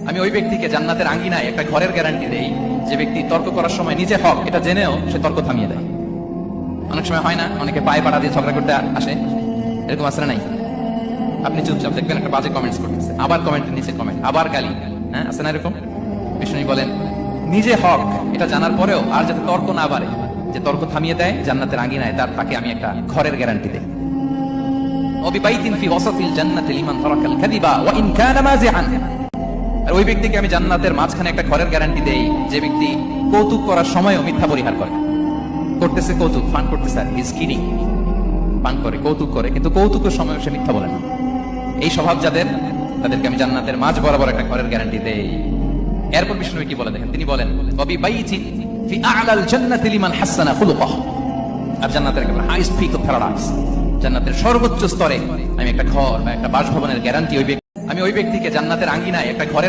আমি ওই ব্যক্তিকে জান্নাতের আঙ্গিনায় একটা ঘরের গ্যারান্টি দেই যে ব্যক্তি তর্ক করার সময় নিজে হক এটা জেনেও সে তর্ক থামিয়ে দেয়। অনেক সময় হয় না, অনেকে পায়ে পাড়া দিয়ে ঝগড়া করতে আসে, এরকম আসলে নাই? আপনি চুপচাপ দেখবেন একটা বাজে কমেন্টস করতেছে, আবার কমেন্টের নিচে কমেন্ট, আবার গালি, হ্যাঁ আছে না এরকম? বিষ্ণু বলেন নিজে হক এটা জানার পরেও আর যাতে তর্ক না বাড়ে, যে তর্ক থামিয়ে দেয় জান্নাতের আঙ্গিনায়, তাকে আমি একটা ঘরের গ্যারান্টি দেই। ওবিবাইতিন ফি ওয়াসাতিল জান্নাতি লিমান তারাকাল কাযিবা ওয়া ইন কানা মাযিআন। আর ওই ব্যক্তিকে আমি জান্নাতের মাঝখানে একটা ঘরের গ্যারান্টি দেই যে ব্যক্তি কৌতুক করার সময়ও মিথ্যা পরিহার করে। করতেছে কৌতুক, ফান করতেছে, আর ইজ কিডিং, পান করে, কৌতুক করে, কিন্তু কৌতুকের সময় সে মিথ্যা বলে না। এই স্বভাব যাদের, তাদেরকে আমি জান্নাতের মাঝ বরাবর একটা ঘরের গ্যারান্টি দেই। এরপর বিষ্ণু কি বলে দেখেন, তিনি বলেন ওবিবাইতিন ফি আ'লাল জান্নাতি লিমান হাসানা খুলুকাহু। আর জান্নাতের একেবারে হাইস্ট পিক অফ প্যারাডাইস, জান্নাতের সর্বোচ্চ স্তরে আমি একটা ঘর বা একটা বাসভবনের গ্যারান্টি আমি ওই ব্যক্তিকে জান্নাতের আঙ্গিনায় একটা ঘরের